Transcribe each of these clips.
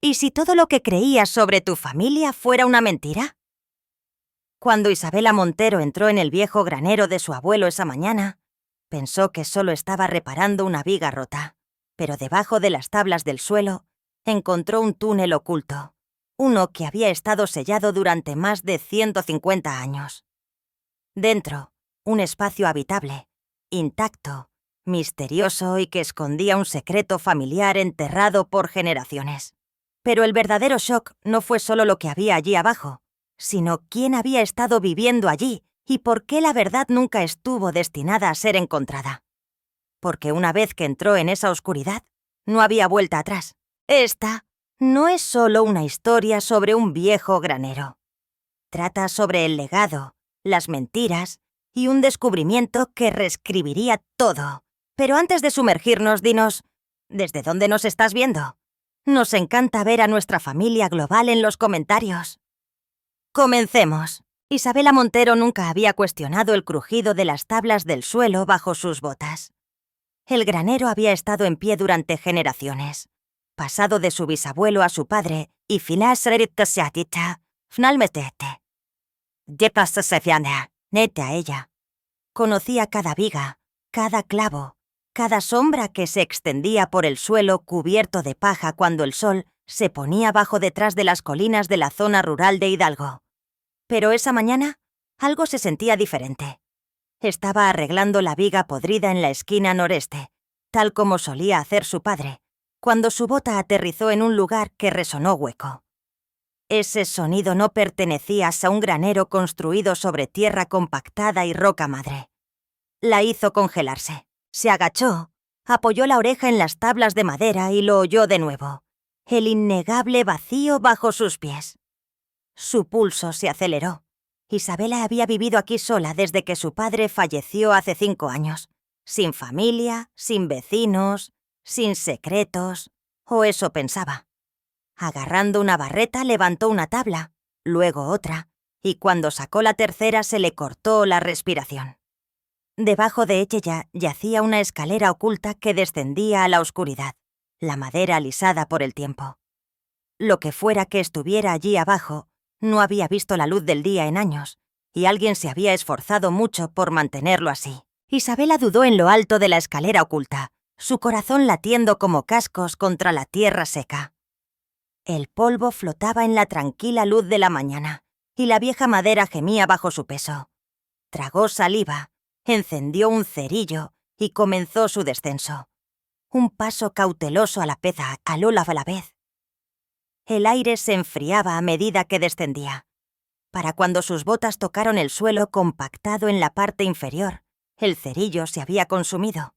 ¿Y si todo lo que creías sobre tu familia fuera una mentira? Cuando Isabela Montero entró en el viejo granero de su abuelo esa mañana, pensó que solo estaba reparando una viga rota, pero debajo de las tablas del suelo encontró un túnel oculto, uno que había estado sellado durante más de 150 años. Dentro, un espacio habitable, intacto, misterioso y que escondía un secreto familiar enterrado por generaciones. Pero el verdadero shock no fue solo lo que había allí abajo, sino quién había estado viviendo allí y por qué la verdad nunca estuvo destinada a ser encontrada. Porque una vez que entró en esa oscuridad, no había vuelta atrás. Esta no es solo una historia sobre un viejo granero. Trata sobre el legado, las mentiras y un descubrimiento que reescribiría todo. Pero antes de sumergirnos, dinos, ¿desde dónde nos estás viendo? Nos encanta ver a nuestra familia global en los comentarios. Comencemos. Isabela Montero nunca había cuestionado el crujido de las tablas del suelo bajo sus botas. El granero había estado en pie durante generaciones, pasado de su bisabuelo a su padre y nete a ella. Conocía cada viga, cada clavo, cada sombra que se extendía por el suelo cubierto de paja cuando el sol se ponía bajo detrás de las colinas de la zona rural de Hidalgo. Pero esa mañana, algo se sentía diferente. Estaba arreglando la viga podrida en la esquina noreste, tal como solía hacer su padre, cuando su bota aterrizó en un lugar que resonó hueco. Ese sonido no pertenecía a un granero construido sobre tierra compactada y roca madre. La hizo congelarse. Se agachó, apoyó la oreja en las tablas de madera y lo oyó de nuevo. El innegable vacío bajo sus pies. Su pulso se aceleró. Isabela había vivido aquí sola desde que su padre falleció hace 5 años. Sin familia, sin vecinos, sin secretos, o eso pensaba. Agarrando una barreta levantó una tabla, luego otra, y cuando sacó la tercera se le cortó la respiración. Debajo de ella yacía una escalera oculta que descendía a la oscuridad, la madera alisada por el tiempo. Lo que fuera que estuviera allí abajo no había visto la luz del día en años, y alguien se había esforzado mucho por mantenerlo así. Isabela dudó en lo alto de la escalera oculta, su corazón latiendo como cascos contra la tierra seca. El polvo flotaba en la tranquila luz de la mañana, y la vieja madera gemía bajo su peso. Tragó saliva, encendió un cerillo y comenzó su descenso. Un paso cauteloso a la peza, aló a la vez. El aire se enfriaba a medida que descendía. Para cuando sus botas tocaron el suelo compactado en la parte inferior, el cerillo se había consumido.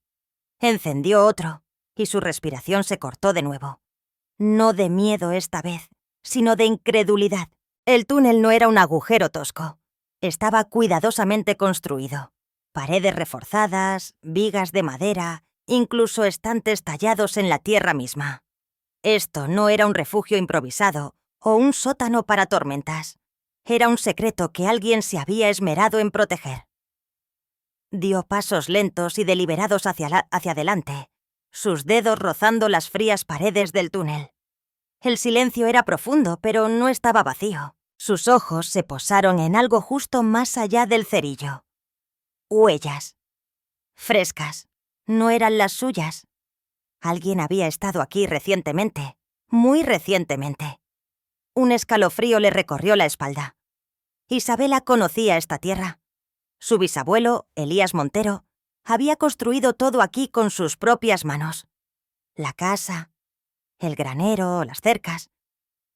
Encendió otro, y su respiración se cortó de nuevo. No de miedo esta vez, sino de incredulidad. El túnel no era un agujero tosco. Estaba cuidadosamente construido. Paredes reforzadas, vigas de madera, incluso estantes tallados en la tierra misma. Esto no era un refugio improvisado o un sótano para tormentas. Era un secreto que alguien se había esmerado en proteger. Dio pasos lentos y deliberados hacia adelante, sus dedos rozando las frías paredes del túnel. El silencio era profundo, pero no estaba vacío. Sus ojos se posaron en algo justo más allá del cerillo. Huellas. Frescas. No eran las suyas. Alguien había estado aquí recientemente, muy recientemente. Un escalofrío le recorrió la espalda. Isabela conocía esta tierra. Su bisabuelo, Elías Montero, había construido todo aquí con sus propias manos. La casa, el granero, las cercas,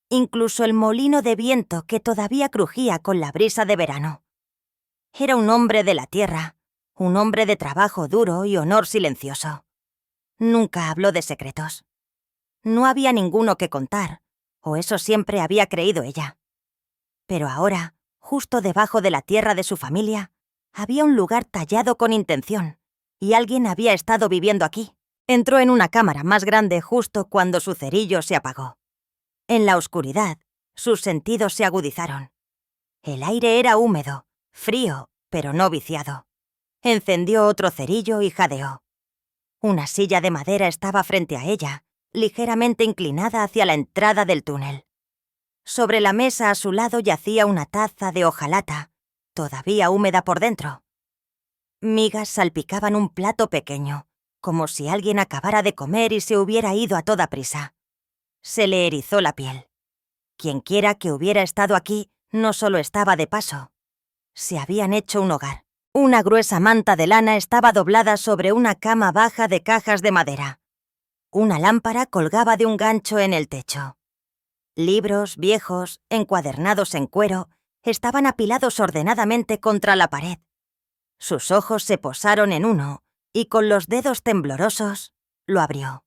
incluso el molino de viento que todavía crujía con la brisa de verano. Era un hombre de la tierra, un hombre de trabajo duro y honor silencioso. Nunca habló de secretos. No había ninguno que contar, o eso siempre había creído ella. Pero ahora, justo debajo de la tierra de su familia, había un lugar tallado con intención, y alguien había estado viviendo aquí. Entró en una cámara más grande justo cuando su cerillo se apagó. En la oscuridad, sus sentidos se agudizaron. El aire era húmedo, frío, pero no viciado. Encendió otro cerillo y jadeó. Una silla de madera estaba frente a ella, ligeramente inclinada hacia la entrada del túnel. Sobre la mesa a su lado yacía una taza de hojalata, todavía húmeda por dentro. Migas salpicaban un plato pequeño, como si alguien acabara de comer y se hubiera ido a toda prisa. Se le erizó la piel. Quienquiera que hubiera estado aquí no solo estaba de paso. Se habían hecho un hogar. Una gruesa manta de lana estaba doblada sobre una cama baja de cajas de madera. Una lámpara colgaba de un gancho en el techo. Libros viejos, encuadernados en cuero, estaban apilados ordenadamente contra la pared. Sus ojos se posaron en uno y con los dedos temblorosos lo abrió.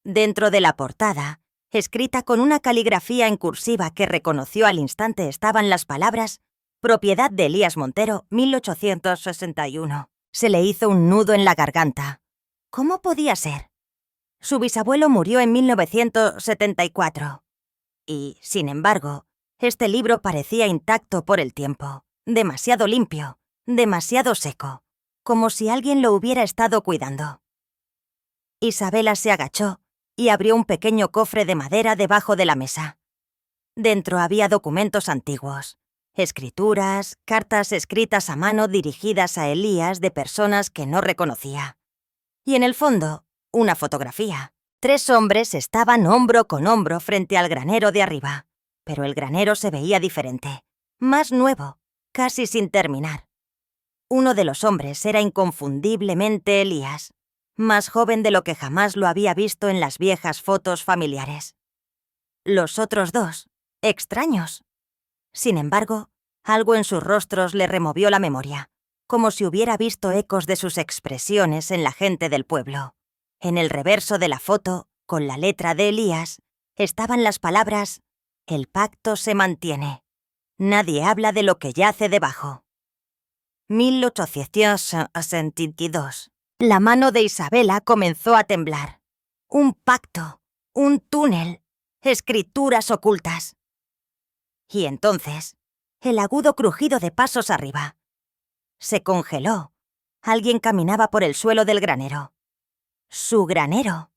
Dentro de la portada, escrita con una caligrafía en cursiva que reconoció al instante, estaban las palabras «Propiedad de Elías Montero, 1861». Se le hizo un nudo en la garganta. ¿Cómo podía ser? Su bisabuelo murió en 1974. Y, sin embargo, este libro parecía intacto por el tiempo, demasiado limpio, demasiado seco, como si alguien lo hubiera estado cuidando. Isabela se agachó y abrió un pequeño cofre de madera debajo de la mesa. Dentro había documentos antiguos, escrituras, cartas escritas a mano dirigidas a Elías de personas que no reconocía. Y en el fondo, una fotografía. 3 hombres estaban hombro con hombro frente al granero de arriba, pero el granero se veía diferente, más nuevo, casi sin terminar. Uno de los hombres era inconfundiblemente Elías, más joven de lo que jamás lo había visto en las viejas fotos familiares. Los otros 2, extraños. Sin embargo, algo en sus rostros le removió la memoria, como si hubiera visto ecos de sus expresiones en la gente del pueblo. En el reverso de la foto, con la letra de Elías, estaban las palabras «El pacto se mantiene. Nadie habla de lo que yace debajo». 1862. La mano de Isabela comenzó a temblar. Un pacto, un túnel, escrituras ocultas. Y entonces, el agudo crujido de pasos arriba. Se congeló. Alguien caminaba por el suelo del granero. Su granero.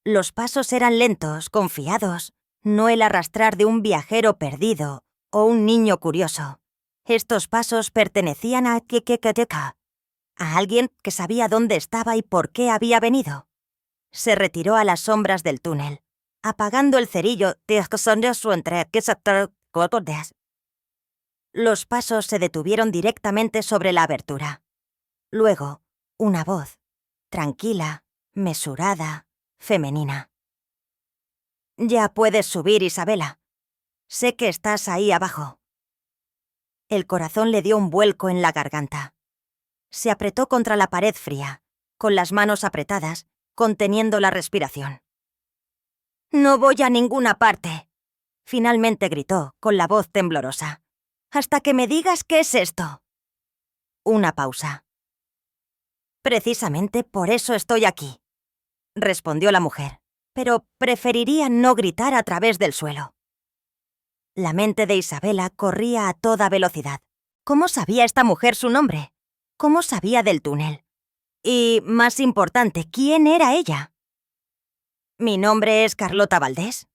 Los pasos eran lentos, confiados, no el arrastrar de un viajero perdido o un niño curioso. Estos pasos pertenecían a Kekekateka, a alguien que sabía dónde estaba y por qué había venido. Se retiró a las sombras del túnel, apagando el cerillo de su entre Los pasos se detuvieron directamente sobre la abertura. Luego, una voz, tranquila, mesurada, femenina. «Ya puedes subir, Isabela. Sé que estás ahí abajo». El corazón le dio un vuelco en la garganta. Se apretó contra la pared fría, con las manos apretadas, conteniendo la respiración. «No voy a ninguna parte», finalmente gritó, con la voz temblorosa. «Hasta que me digas qué es esto». Una pausa. «Precisamente por eso estoy aquí», respondió la mujer, pero preferiría no gritar a través del suelo. La mente de Isabela corría a toda velocidad. ¿Cómo sabía esta mujer su nombre? ¿Cómo sabía del túnel? Y, más importante, ¿quién era ella? «Mi nombre es Carlota Valdés»,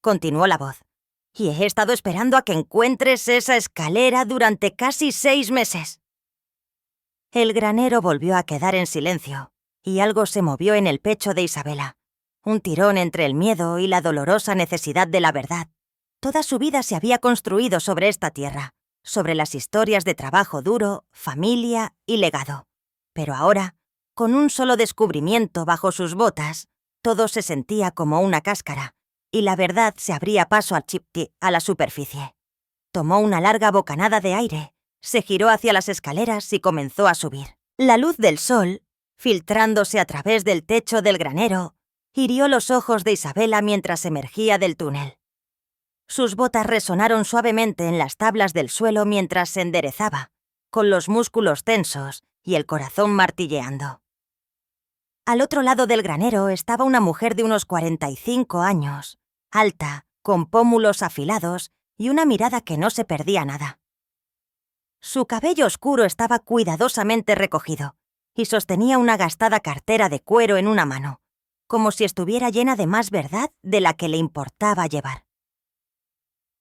continuó la voz, «y he estado esperando a que encuentres esa escalera durante casi 6 meses». El granero volvió a quedar en silencio, y algo se movió en el pecho de Isabela. Un tirón entre el miedo y la dolorosa necesidad de la verdad. Toda su vida se había construido sobre esta tierra, sobre las historias de trabajo duro, familia y legado. Pero ahora, con un solo descubrimiento bajo sus botas, todo se sentía como una cáscara, y la verdad se abría paso al chipti, a la superficie. Tomó una larga bocanada de aire, se giró hacia las escaleras y comenzó a subir. La luz del sol, filtrándose a través del techo del granero, hirió los ojos de Isabela mientras emergía del túnel. Sus botas resonaron suavemente en las tablas del suelo mientras se enderezaba, con los músculos tensos y el corazón martilleando. Al otro lado del granero estaba una mujer de unos 45 años, alta, con pómulos afilados y una mirada que no se perdía nada. Su cabello oscuro estaba cuidadosamente recogido y sostenía una gastada cartera de cuero en una mano. como si estuviera llena de más verdad de la que le importaba llevar.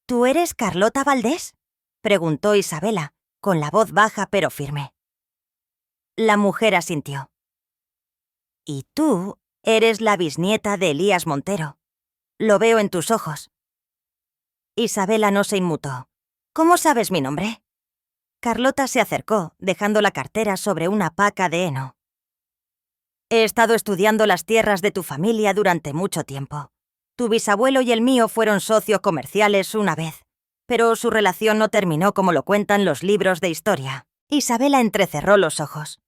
¿Tú eres Carlota Valdés?, preguntó Isabela, con la voz baja pero firme. La mujer asintió. Y tú eres la bisnieta de Elías Montero. Lo veo en tus ojos. Isabela no se inmutó. ¿Cómo sabes mi nombre? Carlota se acercó, dejando la cartera sobre una paca de heno. He estado estudiando las tierras de tu familia durante mucho tiempo. Tu bisabuelo y el mío fueron socios comerciales una vez, pero su relación no terminó como lo cuentan los libros de historia. Isabela entrecerró los ojos.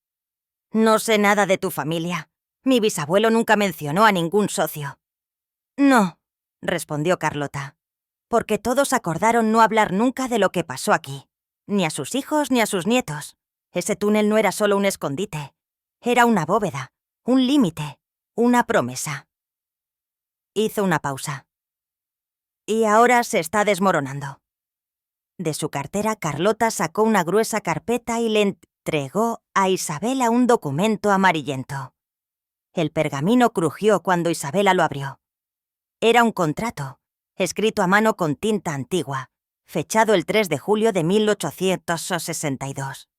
No sé nada de tu familia. Mi bisabuelo nunca mencionó a ningún socio. No, respondió Carlota, porque todos acordaron no hablar nunca de lo que pasó aquí, ni a sus hijos ni a sus nietos. Ese túnel no era solo un escondite, era una bóveda, un límite, una promesa. Hizo una pausa. Y ahora se está desmoronando. De su cartera, Carlota sacó una gruesa carpeta y le entregó a Isabela un documento amarillento. El pergamino crujió cuando Isabela lo abrió. Era un contrato, escrito a mano con tinta antigua, fechado el 3 de julio de 1862.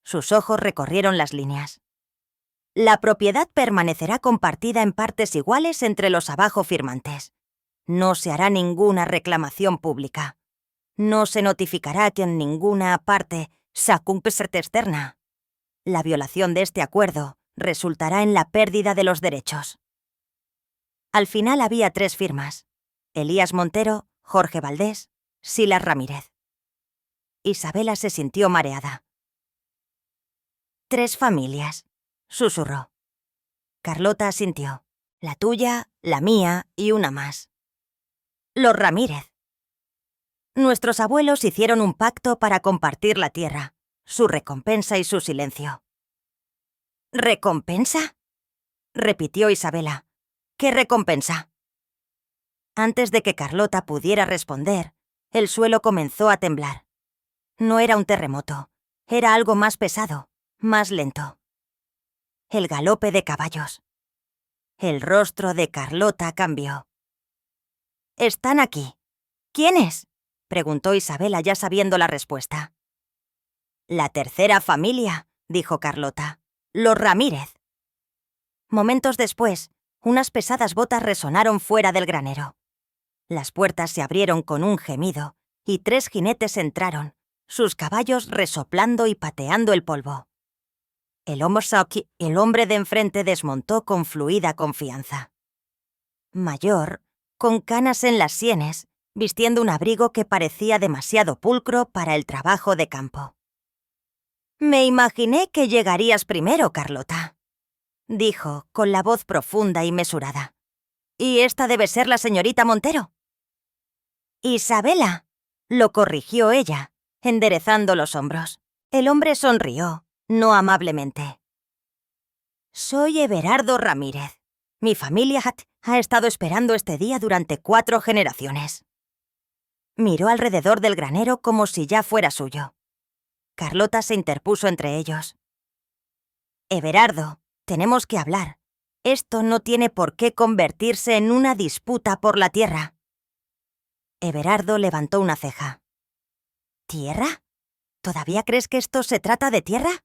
Sus ojos recorrieron las líneas. La propiedad permanecerá compartida en partes iguales entre los abajo firmantes. No se hará ninguna reclamación pública. No se notificará que en ninguna parte s'acumple externa. La violación de este acuerdo resultará en la pérdida de los derechos. Al final había 3 firmas: Elías Montero, Jorge Valdés, Silas Ramírez. Isabela se sintió mareada. 3 familias, susurró. Carlota asintió. La tuya, la mía y una más. Los Ramírez. Nuestros abuelos hicieron un pacto para compartir la tierra, su recompensa y su silencio. ¿Recompensa?, repitió Isabela. ¿Qué recompensa? Antes de que Carlota pudiera responder, el suelo comenzó a temblar. No era un terremoto, era algo más pesado, más lento. El galope de caballos. El rostro de Carlota cambió. «Están aquí. ¿Quiénes?», preguntó Isabela ya sabiendo la respuesta. «La tercera familia», dijo Carlota. «Los Ramírez». Momentos después, unas pesadas botas resonaron fuera del granero. Las puertas se abrieron con un gemido y 3 jinetes entraron, sus caballos resoplando y pateando el polvo. El hombre de enfrente desmontó con fluida confianza. Mayor, con canas en las sienes, vistiendo un abrigo que parecía demasiado pulcro para el trabajo de campo. «Me imaginé que llegarías primero, Carlota», dijo, con la voz profunda y mesurada. «¿Y esta debe ser la señorita Montero?» «Isabela», lo corrigió ella, enderezando los hombros. El hombre sonrió, no amablemente. «Soy Everardo Ramírez. Mi familia ha estado esperando este día durante 4 generaciones». Miró alrededor del granero como si ya fuera suyo. Carlota se interpuso entre ellos. «Everardo, tenemos que hablar. Esto no tiene por qué convertirse en una disputa por la tierra». Everardo levantó una ceja. «¿Tierra? ¿Todavía crees que esto se trata de tierra?».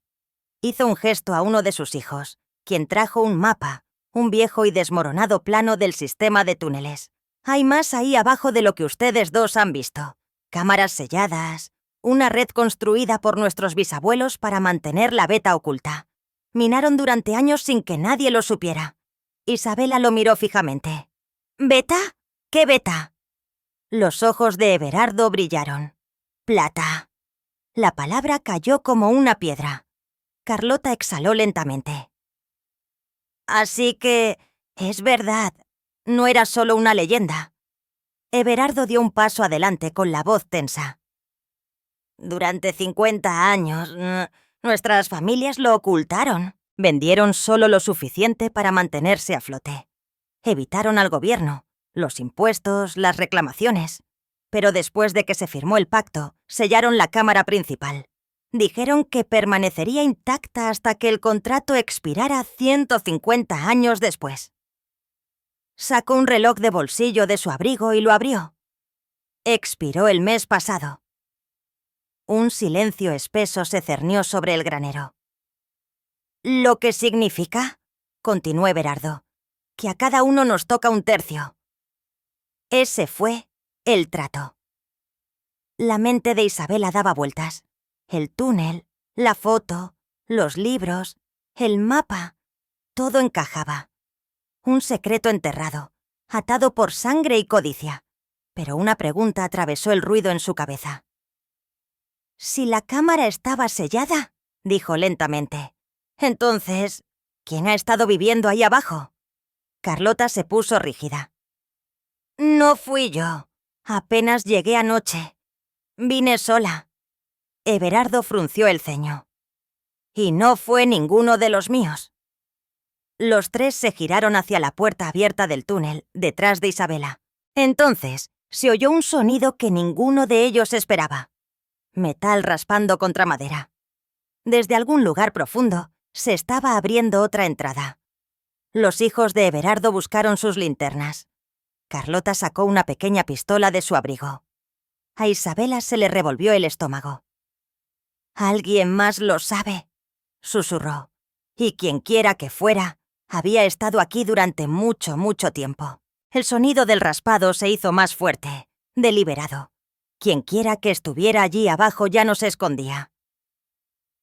Hizo un gesto a uno de sus hijos, quien trajo un mapa, un viejo y desmoronado plano del sistema de túneles. «Hay más ahí abajo de lo que ustedes 2 han visto. Cámaras selladas, una red construida por nuestros bisabuelos para mantener la veta oculta. Minaron durante años sin que nadie lo supiera». Isabela lo miró fijamente. «¿Veta? ¿Qué veta?». Los ojos de Everardo brillaron. «Plata». La palabra cayó como una piedra. Carlota exhaló lentamente. «Así que es verdad. No era solo una leyenda». Everardo dio un paso adelante con la voz tensa. «Durante 50 años, nuestras familias lo ocultaron. Vendieron solo lo suficiente para mantenerse a flote. Evitaron al gobierno, los impuestos, las reclamaciones. Pero después de que se firmó el pacto, sellaron la cámara principal. Dijeron que permanecería intacta hasta que el contrato expirara 150 años después. Sacó un reloj de bolsillo de su abrigo y lo abrió. Expiró el mes pasado. Un silencio espeso se cernió sobre el granero. «Lo que significa», continuó Everardo, «que a cada uno nos toca un tercio». Ese fue el trato. La mente de Isabela daba vueltas. El túnel, la foto, los libros, el mapa, todo encajaba. Un secreto enterrado, atado por sangre y codicia. Pero una pregunta atravesó el ruido en su cabeza. «Si la cámara estaba sellada», dijo lentamente, «entonces, ¿quién ha estado viviendo ahí abajo?» Carlota se puso rígida. «No fui yo. Apenas llegué anoche. Vine sola». Everardo frunció el ceño. «Y no fue ninguno de los míos». Los tres se giraron hacia la puerta abierta del túnel, detrás de Isabela. Entonces, se oyó un sonido que ninguno de ellos esperaba. Metal raspando contra madera. Desde algún lugar profundo, se estaba abriendo otra entrada. Los hijos de Everardo buscaron sus linternas. Carlota sacó una pequeña pistola de su abrigo. A Isabela se le revolvió el estómago. «Alguien más lo sabe», susurró. «Y quienquiera que fuera, había estado aquí durante mucho, mucho tiempo». El sonido del raspado se hizo más fuerte, deliberado. Quienquiera que estuviera allí abajo ya no se escondía.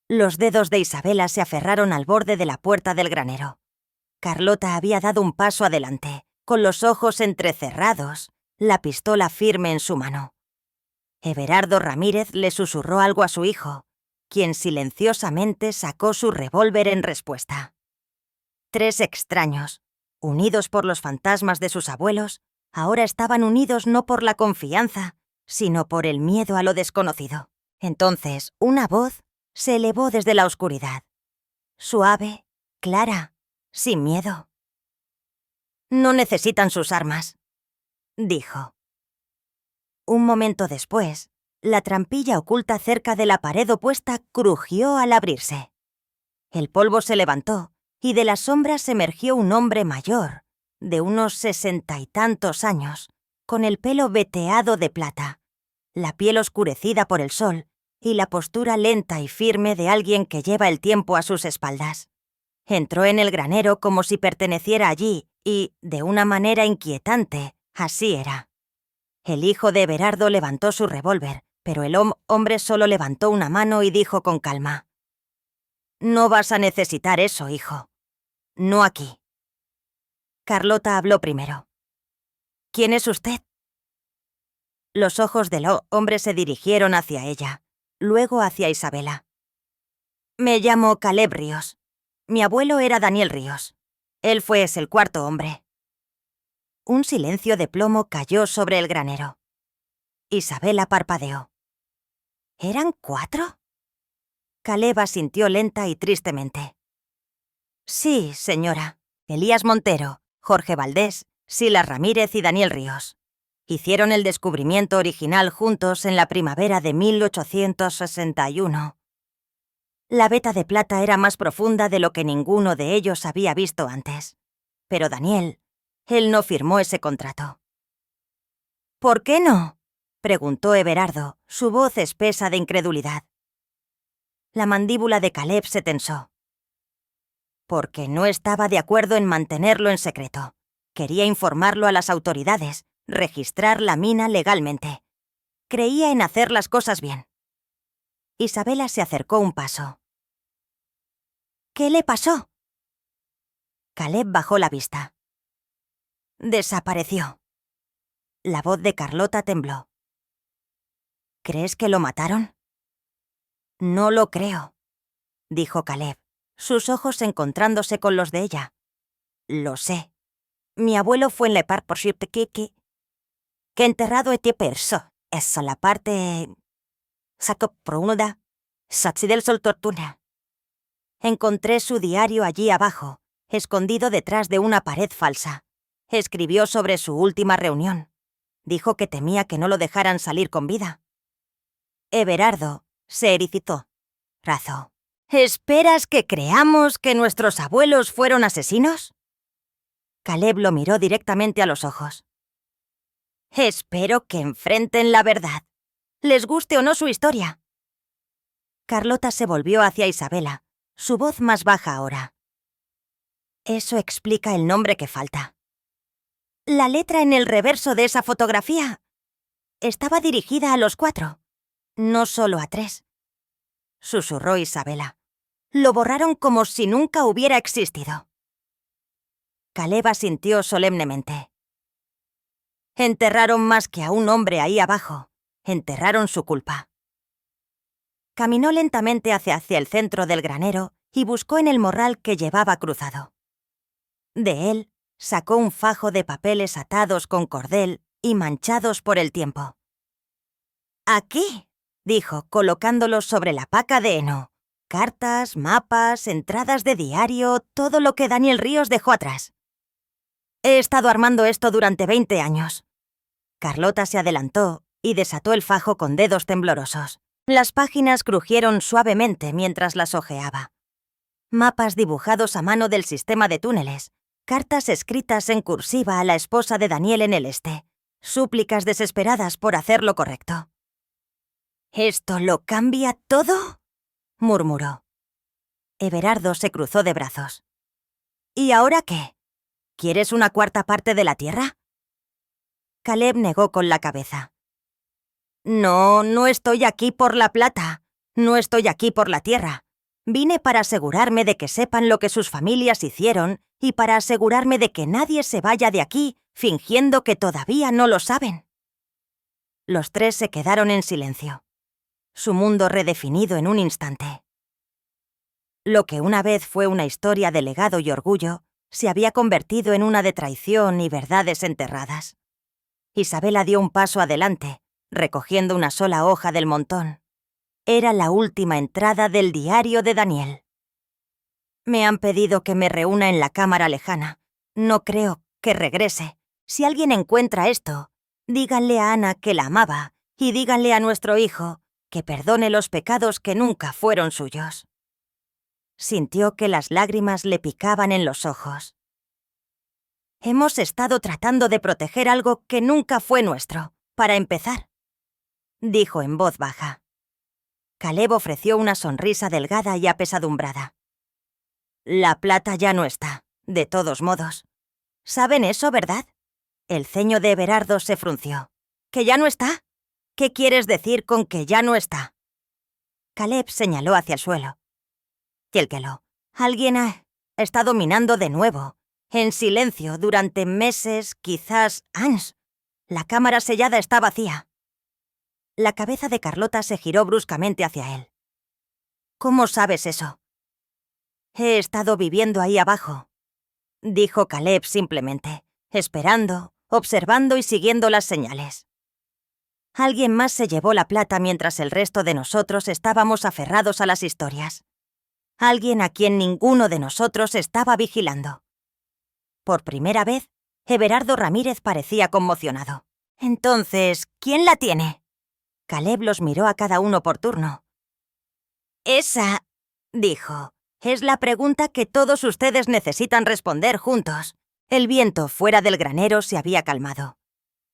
Los dedos de Isabela se aferraron al borde de la puerta del granero. Carlota había dado un paso adelante, con los ojos entrecerrados, la pistola firme en su mano. Everardo Ramírez le susurró algo a su hijo, quien silenciosamente sacó su revólver en respuesta. Tres extraños, unidos por los fantasmas de sus abuelos, ahora estaban unidos no por la confianza, sino por el miedo a lo desconocido. Entonces, una voz se elevó desde la oscuridad. Suave, clara, sin miedo. «No necesitan sus armas», dijo. Un momento después, la trampilla oculta cerca de la pared opuesta crujió al abrirse. El polvo se levantó y de las sombras emergió un hombre mayor, de unos 60 y tantos años, con el pelo veteado de plata, la piel oscurecida por el sol y la postura lenta y firme de alguien que lleva el tiempo a sus espaldas. Entró en el granero como si perteneciera allí y, de una manera inquietante, así era. El hijo de Everardo levantó su revólver, pero el hombre solo levantó una mano y dijo con calma: «No vas a necesitar eso, hijo. No aquí». Carlota habló primero. «¿Quién es usted?» Los ojos del hombre se dirigieron hacia ella, luego hacia Isabela. «Me llamo Caleb Ríos. Mi abuelo era Daniel Ríos. Él fue el cuarto hombre». Un silencio de plomo cayó sobre el granero. Isabela parpadeó. ¿Eran 4? Caleb asintió lenta y tristemente. «Sí, señora. Elías Montero, Jorge Valdés, Silas Ramírez y Daniel Ríos. Hicieron el descubrimiento original juntos en la primavera de 1861. La veta de plata era más profunda de lo que ninguno de ellos había visto antes. Pero Daniel, él no firmó ese contrato». «¿Por qué no?», preguntó Everardo, su voz espesa de incredulidad. La mandíbula de Caleb se tensó. «Porque no estaba de acuerdo en mantenerlo en secreto. Quería informarlo a las autoridades, registrar la mina legalmente. Creía en hacer las cosas bien». Isabela se acercó un paso. «¿Qué le pasó?». Caleb bajó la vista. «Desapareció». La voz de Carlota tembló. «¿Crees que lo mataron?». «No lo creo», dijo Caleb, sus ojos encontrándose con los de ella. «Lo sé. Mi abuelo fue en la parte por que enterrado este perso. Eso la parte saco pronuda satsi del sol tortuna». Encontré su diario allí abajo, escondido detrás de una pared falsa. Escribió sobre su última reunión. Dijo que temía que no lo dejaran salir con vida. Everardo se ericitó. Razó. «¿Esperas que creamos que nuestros abuelos fueron asesinos?». Caleb lo miró directamente a los ojos. Espero que enfrenten la verdad, les guste o no su historia. Carlota se volvió hacia Isabela, su voz más baja ahora. Eso explica el nombre que falta. La letra en el reverso de esa fotografía estaba dirigida a los 4, no solo a 3. Susurró Isabela. Lo borraron como si nunca hubiera existido. Caleb asintió solemnemente. Enterraron más que a un hombre ahí abajo. Enterraron su culpa. Caminó lentamente hacia el centro del granero y buscó en el morral que llevaba cruzado. De él sacó un fajo de papeles atados con cordel y manchados por el tiempo. «Aquí», dijo, colocándolos sobre la paca de heno. Cartas, mapas, entradas de diario, todo lo que Daniel Ríos dejó atrás. «He estado armando esto durante 20 años». Carlota se adelantó y desató el fajo con dedos temblorosos. Las páginas crujieron suavemente mientras las hojeaba. Mapas dibujados a mano del sistema de túneles, cartas escritas en cursiva a la esposa de Daniel en el este, súplicas desesperadas por hacer lo correcto. «¿Esto lo cambia todo?», murmuró. Everardo se cruzó de brazos. «¿Y ahora qué? ¿Quieres una cuarta parte de la tierra?». Caleb negó con la cabeza. «No, no estoy aquí por la plata. No estoy aquí por la tierra. Vine para asegurarme de que sepan lo que sus familias hicieron y para asegurarme de que nadie se vaya de aquí fingiendo que todavía no lo saben». Los 3 se quedaron en silencio. Su mundo redefinido en un instante. Lo que una vez fue una historia de legado y orgullo se había convertido en una de traición y verdades enterradas. Isabela dio un paso adelante, recogiendo una sola hoja del montón. Era la última entrada del diario de Daniel. «Me han pedido que me reúna en la cámara lejana. No creo que regrese. Si alguien encuentra esto, díganle a Ana que la amaba y díganle a nuestro hijo que perdone los pecados que nunca fueron suyos». Sintió que las lágrimas le picaban en los ojos. «Hemos estado tratando de proteger algo que nunca fue nuestro, para empezar», dijo en voz baja. Caleb ofreció una sonrisa delgada y apesadumbrada. «La plata ya no está, de todos modos. ¿Saben eso, verdad?». El ceño de Everardo se frunció. «¿Que ya no está? ¿Qué quieres decir con que ya no está?». Caleb señaló hacia el suelo. «Yelkelo, alguien está dominando de nuevo, en silencio, durante meses, quizás años. La cámara sellada está vacía». La cabeza de Carlota se giró bruscamente hacia él. «¿Cómo sabes eso?». «He estado viviendo ahí abajo», dijo Caleb simplemente, esperando, observando y siguiendo las señales. Alguien más se llevó la plata mientras el resto de nosotros estábamos aferrados a las historias. Alguien a quien ninguno de nosotros estaba vigilando. Por primera vez, Everardo Ramírez parecía conmocionado. «Entonces, ¿quién la tiene?». Caleb los miró a cada uno por turno. «Esa», dijo, «es la pregunta que todos ustedes necesitan responder juntos». El viento fuera del granero se había calmado.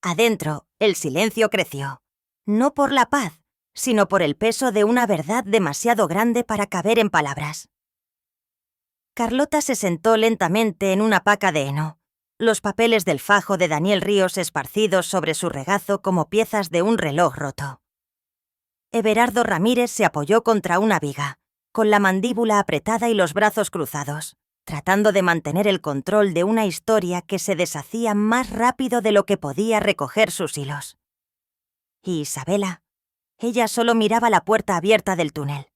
Adentro, el silencio creció. No por la paz, sino por el peso de una verdad demasiado grande para caber en palabras. Carlota se sentó lentamente en una paca de heno, los papeles del fajo de Daniel Ríos esparcidos sobre su regazo como piezas de un reloj roto. Everardo Ramírez se apoyó contra una viga, con la mandíbula apretada y los brazos cruzados, tratando de mantener el control de una historia que se deshacía más rápido de lo que podía recoger sus hilos. Y Isabela, ella solo miraba la puerta abierta del túnel.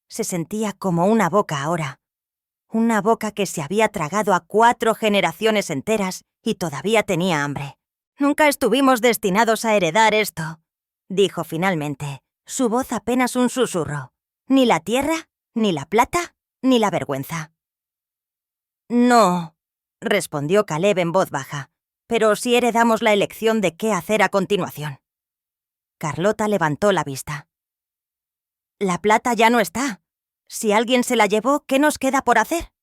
Se sentía como una boca ahora. Una boca que se había tragado a 4 generaciones enteras y todavía tenía hambre. «Nunca estuvimos destinados a heredar esto», dijo finalmente, su voz apenas un susurro. «Ni la tierra, ni la plata, ni la vergüenza». «No», respondió Caleb en voz baja, «pero sí heredamos la elección de qué hacer a continuación». Carlota levantó la vista. «La plata ya no está. Si alguien se la llevó, ¿qué nos queda por hacer?».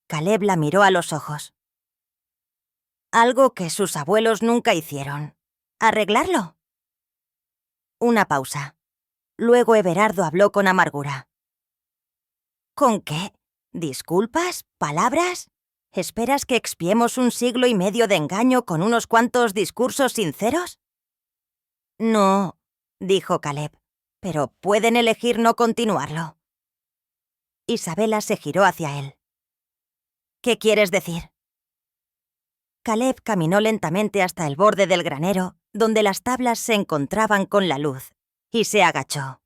Caleb la miró a los ojos. Algo que sus abuelos nunca hicieron. ¿Arreglarlo? Una pausa. Luego Everardo habló con amargura. ¿Con qué? ¿Disculpas? ¿Palabras? ¿Esperas que expiemos 1 siglo y medio de engaño con unos cuantos discursos sinceros? No, dijo Caleb, pero pueden elegir no continuarlo. Isabela se giró hacia él. ¿Qué quieres decir? Caleb caminó lentamente hasta el borde del granero, donde las tablas se encontraban con la luz, y se agachó.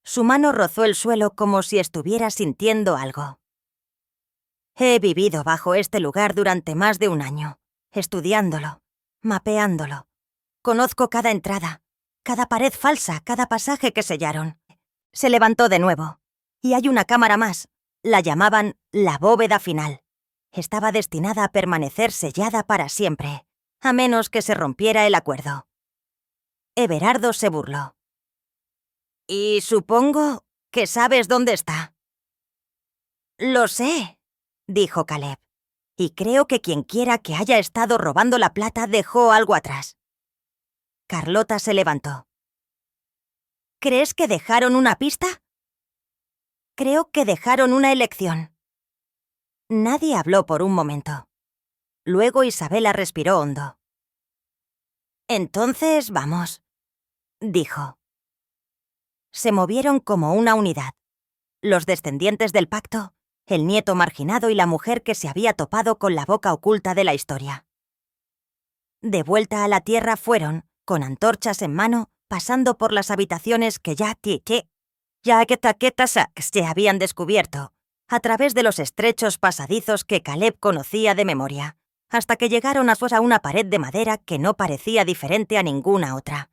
Su mano rozó el suelo como si estuviera sintiendo algo. He vivido bajo este lugar durante más de 1 año, estudiándolo, mapeándolo. Conozco cada entrada, cada pared falsa, cada pasaje que sellaron. Se levantó de nuevo. Y hay una cámara más. La llamaban la bóveda final. Estaba destinada a permanecer sellada para siempre, a menos que se rompiera el acuerdo. Everardo se burló. «Y supongo que sabes dónde está». «Lo sé», dijo Caleb, «y creo que quien quiera que haya estado robando la plata dejó algo atrás». Carlota se levantó. «¿Crees que dejaron una pista?» «Creo que dejaron una elección». Nadie habló por un momento. Luego Isabela respiró hondo. «Entonces vamos», dijo. Se movieron como una unidad. Los descendientes del pacto, el nieto marginado y la mujer que se había topado con la boca oculta de la historia. De vuelta a la tierra fueron, con antorchas en mano, pasando por las habitaciones que se habían descubierto, a través de los estrechos pasadizos que Caleb conocía de memoria, hasta que llegaron a una pared de madera que no parecía diferente a ninguna otra.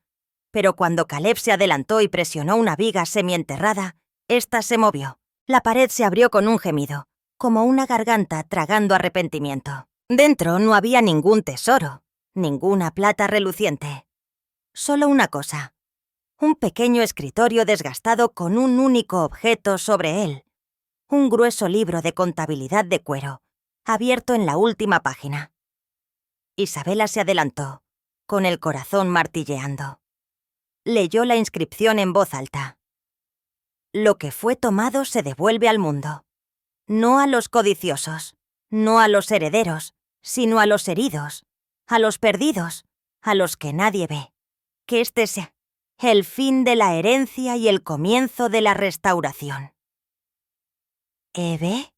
Pero cuando Caleb se adelantó y presionó una viga semienterrada, ésta se movió. La pared se abrió con un gemido, como una garganta tragando arrepentimiento. Dentro no había ningún tesoro, ninguna plata reluciente. Solo una cosa. Un pequeño escritorio desgastado con un único objeto sobre él. Un grueso libro de contabilidad de cuero, abierto en la última página. Isabela se adelantó, con el corazón martilleando. Leyó la inscripción en voz alta. Lo que fue tomado se devuelve al mundo. No a los codiciosos, no a los herederos, sino a los heridos, a los perdidos, a los que nadie ve. Que este sea el fin de la herencia y el comienzo de la restauración. «¿Eve?»,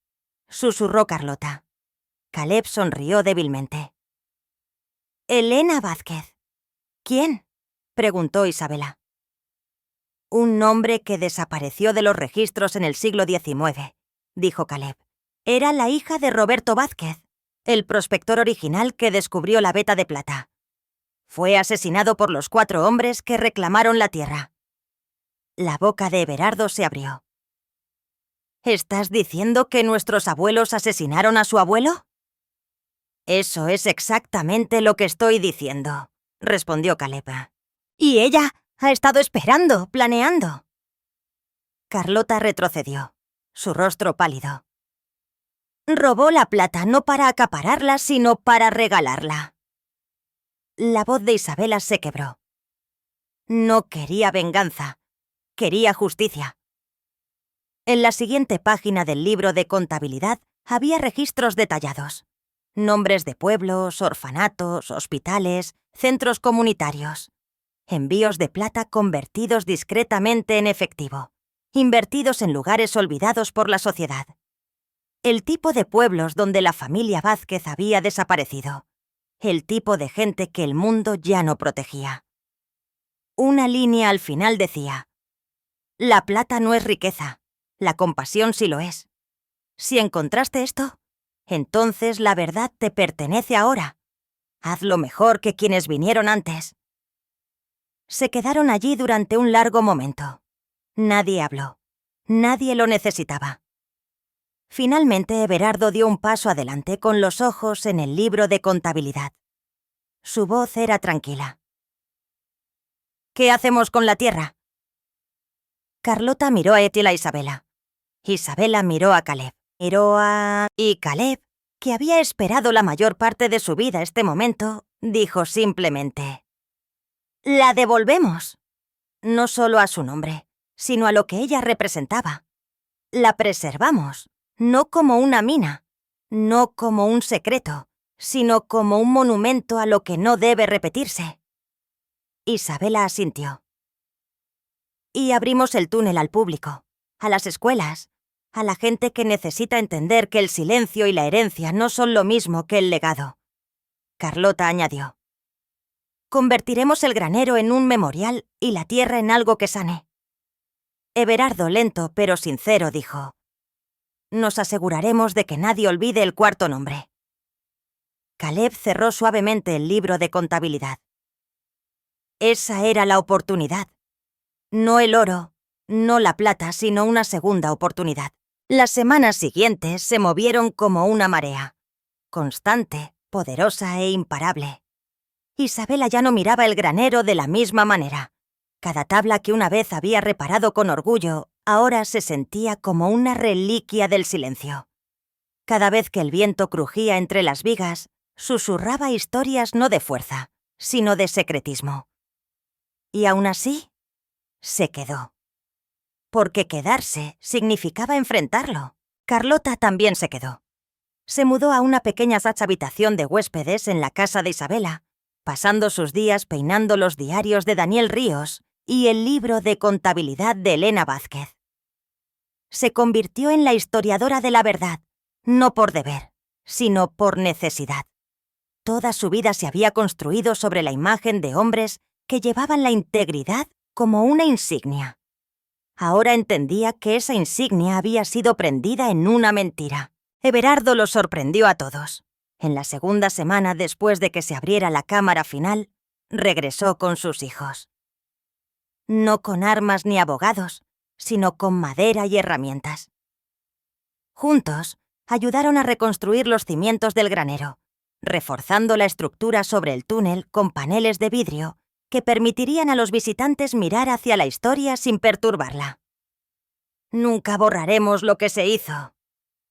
susurró Carlota. Caleb sonrió débilmente. «Elena Vázquez». «¿Quién?», preguntó Isabela. «Un nombre que desapareció de los registros en el siglo XIX», dijo Caleb. «Era la hija de Roberto Vázquez, el prospector original que descubrió la veta de plata. Fue asesinado por los 4 hombres que reclamaron la tierra». La boca de Everardo se abrió. «¿Estás diciendo que nuestros abuelos asesinaron a su abuelo?» «Eso es exactamente lo que estoy diciendo», respondió Caleb. «Y ella ha estado esperando, planeando». Carlota retrocedió, su rostro pálido. «Robó la plata no para acapararla, sino para regalarla». La voz de Isabela se quebró. No quería venganza, quería justicia. En la siguiente página del libro de contabilidad había registros detallados. Nombres de pueblos, orfanatos, hospitales, centros comunitarios. Envíos de plata convertidos discretamente en efectivo, invertidos en lugares olvidados por la sociedad. El tipo de pueblos donde la familia Vázquez había desaparecido. El tipo de gente que el mundo ya no protegía. Una línea al final decía: «La plata no es riqueza, la compasión sí lo es. Si encontraste esto, entonces la verdad te pertenece ahora. Hazlo mejor que quienes vinieron antes». Se quedaron allí durante un largo momento. Nadie habló. Nadie lo necesitaba. Finalmente, Everardo dio un paso adelante con los ojos en el libro de contabilidad. Su voz era tranquila. «¿Qué hacemos con la tierra?» Carlota miró a Etiel y a Isabela. Isabela miró a Caleb. Y Caleb que había esperado la mayor parte de su vida este momento, dijo simplemente: «La devolvemos». No solo a su nombre, sino a lo que ella representaba. La preservamos, no como una mina, no como un secreto, sino como un monumento a lo que no debe repetirse. Isabela asintió. Y abrimos el túnel al público, a las escuelas, a la gente que necesita entender que el silencio y la herencia no son lo mismo que el legado. Carlota añadió: «Convertiremos el granero en un memorial y la tierra en algo que sane». Everardo, lento pero sincero, dijo: «Nos aseguraremos de que nadie olvide el cuarto nombre». Caleb cerró suavemente el libro de contabilidad. Esa era la oportunidad. No el oro, no la plata, sino una segunda oportunidad. Las semanas siguientes se movieron como una marea, constante, poderosa e imparable. Isabela ya no miraba el granero de la misma manera. Cada tabla que una vez había reparado con orgullo, ahora se sentía como una reliquia del silencio. Cada vez que el viento crujía entre las vigas, susurraba historias no de fuerza, sino de secretismo. Y aún así, se quedó. Porque quedarse significaba enfrentarlo. Carlota también se quedó. Se mudó a una pequeña habitación de huéspedes en la casa de Isabela, pasando sus días peinando los diarios de Daniel Ríos y el libro de contabilidad de Elena Vázquez. Se convirtió en la historiadora de la verdad, no por deber, sino por necesidad. Toda su vida se había construido sobre la imagen de hombres que llevaban la integridad como una insignia. Ahora entendía que esa insignia había sido prendida en una mentira. Everardo los sorprendió a todos. En la segunda semana después de que se abriera la cámara final, regresó con sus hijos. No con armas ni abogados, sino con madera y herramientas. Juntos, ayudaron a reconstruir los cimientos del granero, reforzando la estructura sobre el túnel con paneles de vidrio que permitirían a los visitantes mirar hacia la historia sin perturbarla. «Nunca borraremos lo que se hizo»,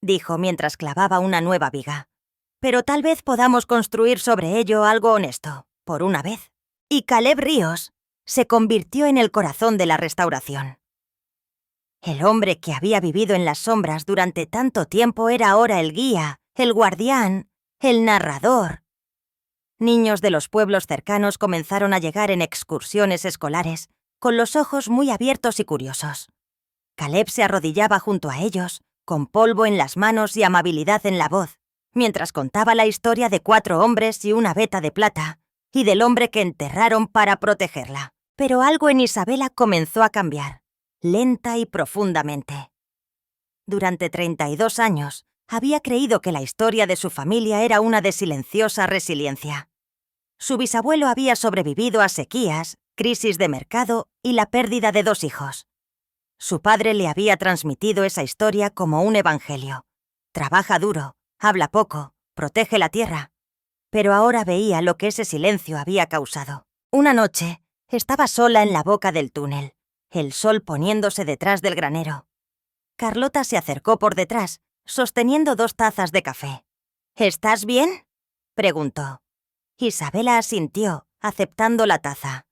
dijo mientras clavaba una nueva viga. «Pero tal vez podamos construir sobre ello algo honesto, por una vez». Y Caleb Ríos se convirtió en el corazón de la restauración. El hombre que había vivido en las sombras durante tanto tiempo era ahora el guía, el guardián, el narrador. Niños de los pueblos cercanos comenzaron a llegar en excursiones escolares, con los ojos muy abiertos y curiosos. Caleb se arrodillaba junto a ellos, con polvo en las manos y amabilidad en la voz, mientras contaba la historia de 4 hombres y una veta de plata, y del hombre que enterraron para protegerla. Pero algo en Isabela comenzó a cambiar, lenta y profundamente. Durante 32 años, había creído que la historia de su familia era una de silenciosa resiliencia. Su bisabuelo había sobrevivido a sequías, crisis de mercado y la pérdida de 2 hijos. Su padre le había transmitido esa historia como un evangelio. Trabaja duro, habla poco, protege la tierra. Pero ahora veía lo que ese silencio había causado. Una noche, estaba sola en la boca del túnel, el sol poniéndose detrás del granero. Carlota se acercó por detrás, sosteniendo 2 tazas de café. «¿Estás bien?», preguntó. Isabela asintió, aceptando la taza.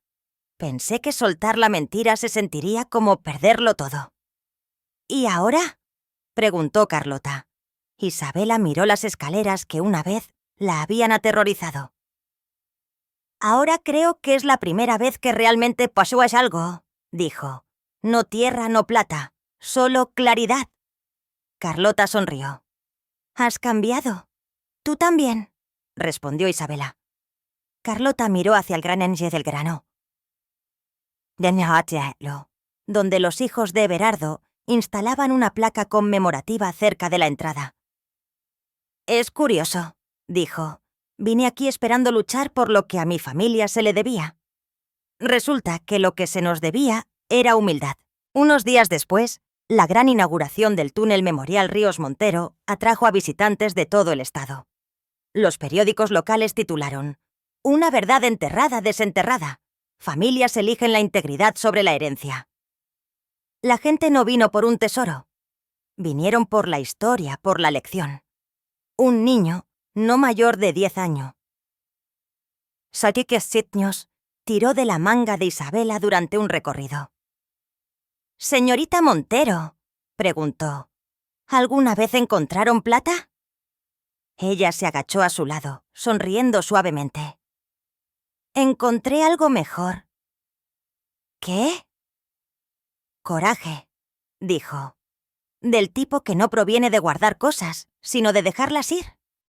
Pensé que soltar la mentira se sentiría como perderlo todo. «¿Y ahora?», preguntó Carlota. Isabela miró las escaleras que una vez la habían aterrorizado. «Ahora creo que es la primera vez que realmente pasó algo», dijo. «No tierra, no plata, solo claridad». Carlota sonrió. «Has cambiado. Tú también», respondió Isabela. Carlota miró hacia el gran enje del grano, donde los hijos de Everardo instalaban una placa conmemorativa cerca de la entrada. «Es curioso», dijo. «Vine aquí esperando luchar por lo que a mi familia se le debía. Resulta que lo que se nos debía era humildad». Unos días después, la gran inauguración del túnel Memorial Ríos Montero atrajo a visitantes de todo el estado. Los periódicos locales titularon: «Una verdad enterrada, desenterrada. Familias eligen la integridad sobre la herencia». La gente no vino por un tesoro. Vinieron por la historia, por la lección. un niño no mayor de 10 años. Saquique Sitños tiró de la manga de Isabela durante un recorrido. «Señorita Montero», preguntó, «¿alguna vez encontraron plata?» Ella se agachó a su lado, sonriendo suavemente. «Encontré algo mejor». «¿Qué?» «Coraje», dijo. «Del tipo que no proviene de guardar cosas, sino de dejarlas ir».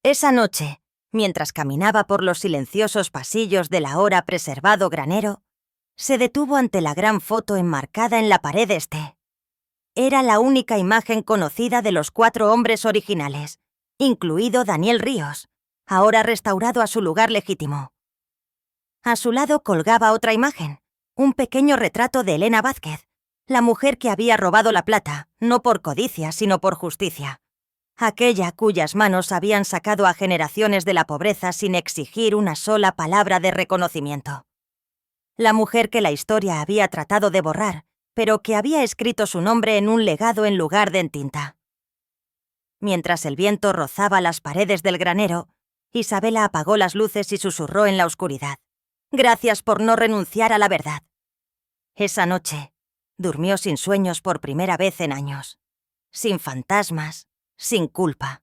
Esa noche, mientras caminaba por los silenciosos pasillos del ahora preservado granero, se detuvo ante la gran foto enmarcada en la pared este. Era la única imagen conocida de los 4 hombres originales, incluido Daniel Ríos, ahora restaurado a su lugar legítimo. A su lado colgaba otra imagen, un pequeño retrato de Elena Vázquez, la mujer que había robado la plata, no por codicia, sino por justicia. Aquella cuyas manos habían sacado a generaciones de la pobreza sin exigir una sola palabra de reconocimiento. La mujer que la historia había tratado de borrar, pero que había escrito su nombre en un legado en lugar de en tinta. Mientras el viento rozaba las paredes del granero, Isabela apagó las luces y susurró en la oscuridad. «Gracias por no renunciar a la verdad». Esa noche, durmió sin sueños por primera vez en años. Sin fantasmas, sin culpa.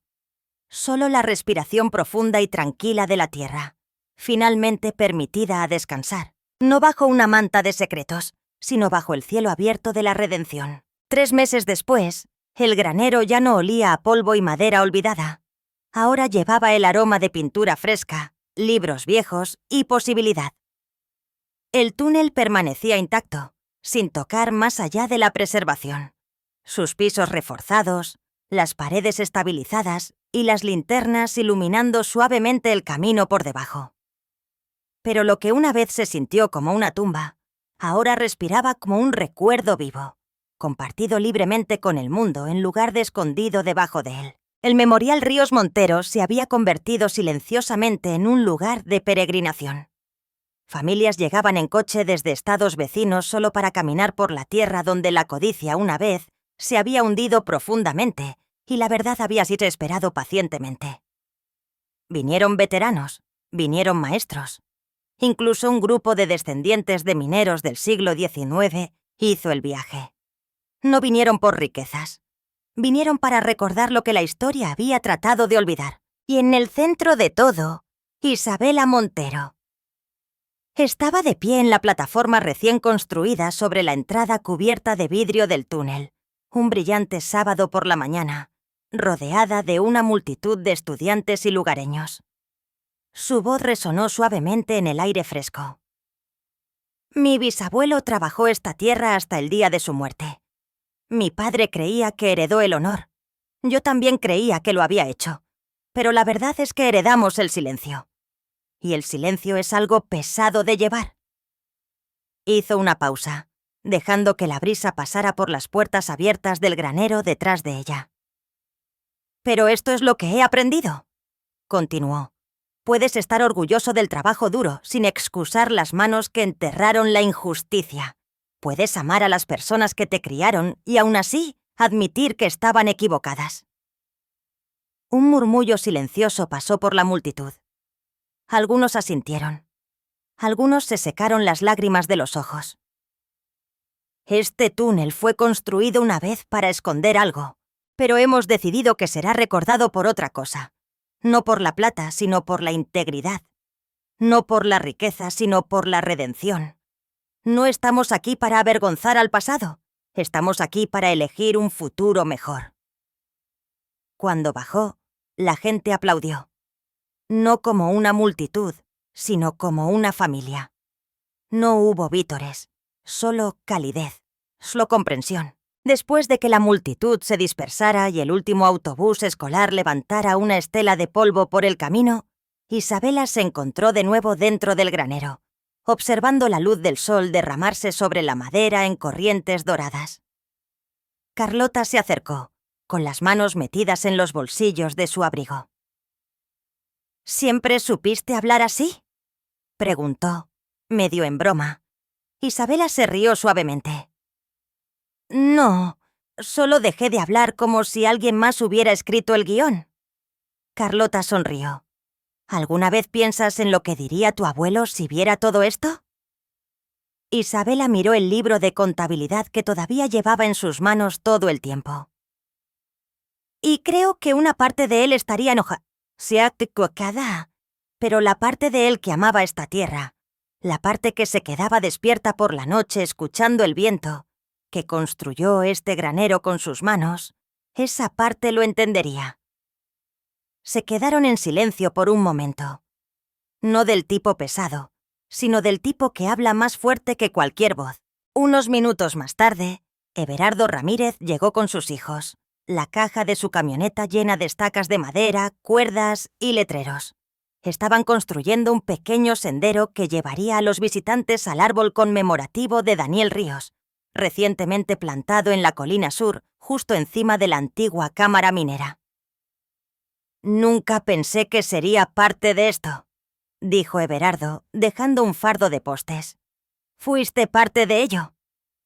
Solo la respiración profunda y tranquila de la tierra, finalmente permitida a descansar, no bajo una manta de secretos, sino bajo el cielo abierto de la redención. 3 meses después, el granero ya no olía a polvo y madera olvidada. Ahora llevaba el aroma de pintura fresca, libros viejos y posibilidad. El túnel permanecía intacto, sin tocar más allá de la preservación. Sus pisos reforzados, las paredes estabilizadas y las linternas iluminando suavemente el camino por debajo. Pero lo que una vez se sintió como una tumba, ahora respiraba como un recuerdo vivo, compartido libremente con el mundo en lugar de escondido debajo de él. El Memorial Ríos Montero se había convertido silenciosamente en un lugar de peregrinación. Familias llegaban en coche desde estados vecinos solo para caminar por la tierra donde la codicia una vez se había hundido profundamente y la verdad había sido esperado pacientemente. Vinieron veteranos, vinieron maestros. Incluso un grupo de descendientes de mineros del siglo XIX hizo el viaje. No vinieron por riquezas. Vinieron para recordar lo que la historia había tratado de olvidar. Y en el centro de todo, Isabela Montero. Estaba de pie en la plataforma recién construida sobre la entrada cubierta de vidrio del túnel, un brillante sábado por la mañana, rodeada de una multitud de estudiantes y lugareños. Su voz resonó suavemente en el aire fresco. Mi bisabuelo trabajó esta tierra hasta el día de su muerte. Mi padre creía que heredó el honor. Yo también creía que lo había hecho. Pero la verdad es que heredamos el silencio. Y el silencio es algo pesado de llevar. Hizo una pausa, dejando que la brisa pasara por las puertas abiertas del granero detrás de ella. «Pero esto es lo que he aprendido», continuó. «Puedes estar orgulloso del trabajo duro sin excusar las manos que enterraron la injusticia. Puedes amar a las personas que te criaron y aún así admitir que estaban equivocadas». Un murmullo silencioso pasó por la multitud. Algunos asintieron. Algunos se secaron las lágrimas de los ojos. Este túnel fue construido una vez para esconder algo, pero hemos decidido que será recordado por otra cosa. No por la plata, sino por la integridad. No por la riqueza, sino por la redención. No estamos aquí para avergonzar al pasado. Estamos aquí para elegir un futuro mejor. Cuando bajó, la gente aplaudió. No como una multitud, sino como una familia. No hubo vítores, solo calidez, solo comprensión. Después de que la multitud se dispersara y el último autobús escolar levantara una estela de polvo por el camino, Isabela se encontró de nuevo dentro del granero, observando la luz del sol derramarse sobre la madera en corrientes doradas. Carlota se acercó, con las manos metidas en los bolsillos de su abrigo. «¿Siempre supiste hablar así?», preguntó, medio en broma. Isabela se rió suavemente. «No, solo dejé de hablar como si alguien más hubiera escrito el guión». Carlota sonrió. ¿Alguna vez piensas en lo que diría tu abuelo si viera todo esto? Isabela miró el libro de contabilidad que todavía llevaba en sus manos todo el tiempo. Y creo que una parte de él estaría equivocada, pero la parte de él que amaba esta tierra, la parte que se quedaba despierta por la noche escuchando el viento, que construyó este granero con sus manos, esa parte lo entendería. Se quedaron en silencio por un momento. No del tipo pesado, sino del tipo que habla más fuerte que cualquier voz. Unos minutos más tarde, Everardo Ramírez llegó con sus hijos, la caja de su camioneta llena de estacas de madera, cuerdas y letreros. Estaban construyendo un pequeño sendero que llevaría a los visitantes al árbol conmemorativo de Daniel Ríos, recientemente plantado en la colina sur, justo encima de la antigua cámara minera. «Nunca pensé que sería parte de esto», dijo Everardo, dejando un fardo de postes. «Fuiste parte de ello»,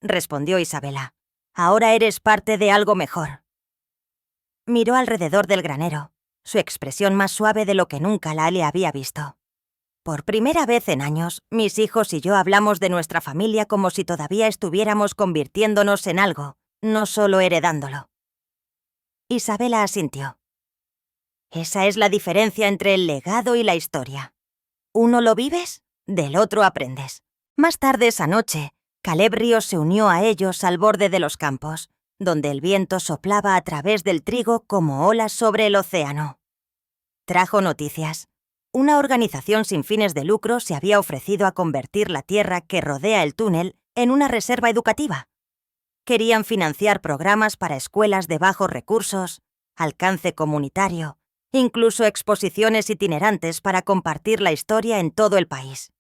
respondió Isabela. «Ahora eres parte de algo mejor». Miró alrededor del granero, su expresión más suave de lo que nunca la le había visto. «Por primera vez en años, mis hijos y yo hablamos de nuestra familia como si todavía estuviéramos convirtiéndonos en algo, no solo heredándolo». Isabela asintió. Esa es la diferencia entre el legado y la historia. Uno lo vives, del otro aprendes. Más tarde esa noche, Caleb Ríos se unió a ellos al borde de los campos, donde el viento soplaba a través del trigo como olas sobre el océano. Trajo noticias. Una organización sin fines de lucro se había ofrecido a convertir la tierra que rodea el túnel en una reserva educativa. Querían financiar programas para escuelas de bajos recursos, alcance comunitario, incluso exposiciones itinerantes para compartir la historia en todo el país.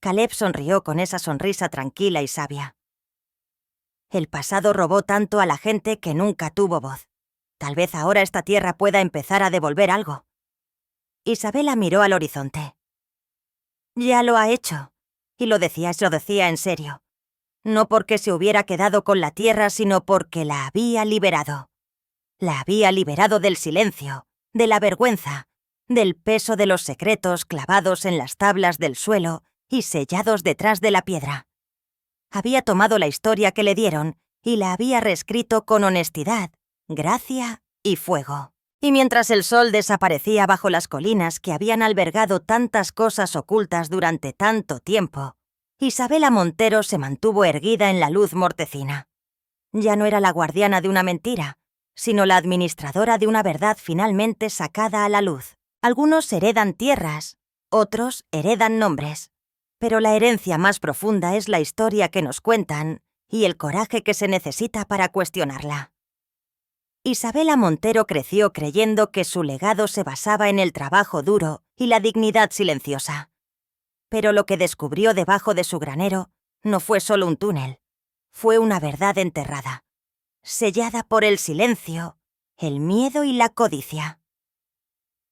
Caleb sonrió con esa sonrisa tranquila y sabia. El pasado robó tanto a la gente que nunca tuvo voz. Tal vez ahora esta tierra pueda empezar a devolver algo. Isabela miró al horizonte. Ya lo ha hecho. Y lo decía en serio. No porque se hubiera quedado con la tierra, sino porque la había liberado. La había liberado del silencio, de la vergüenza, del peso de los secretos clavados en las tablas del suelo y sellados detrás de la piedra. Había tomado la historia que le dieron y la había reescrito con honestidad, gracia y fuego. Y mientras el sol desaparecía bajo las colinas que habían albergado tantas cosas ocultas durante tanto tiempo, Isabela Montero se mantuvo erguida en la luz mortecina. Ya no era la guardiana de una mentira, sino la administradora de una verdad finalmente sacada a la luz. Algunos heredan tierras, otros heredan nombres. Pero la herencia más profunda es la historia que nos cuentan y el coraje que se necesita para cuestionarla. Isabela Montero creció creyendo que su legado se basaba en el trabajo duro y la dignidad silenciosa. Pero lo que descubrió debajo de su granero no fue solo un túnel, fue una verdad enterrada, sellada por el silencio, el miedo y la codicia.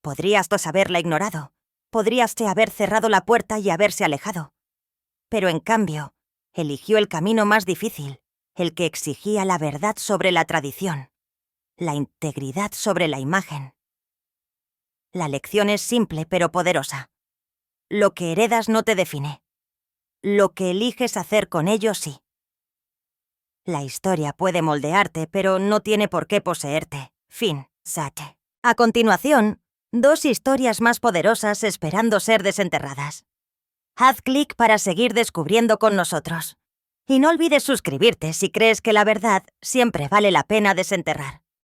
Podrías haberla ignorado, podrías haber cerrado la puerta y haberse alejado. Pero en cambio, eligió el camino más difícil, el que exigía la verdad sobre la tradición, la integridad sobre la imagen. La lección es simple pero poderosa. Lo que heredas no te define. Lo que eliges hacer con ello sí. La historia puede moldearte, pero no tiene por qué poseerte. Fin. Sate. A continuación, 2 historias más poderosas esperando ser desenterradas. Haz clic para seguir descubriendo con nosotros. Y no olvides suscribirte si crees que la verdad siempre vale la pena desenterrar.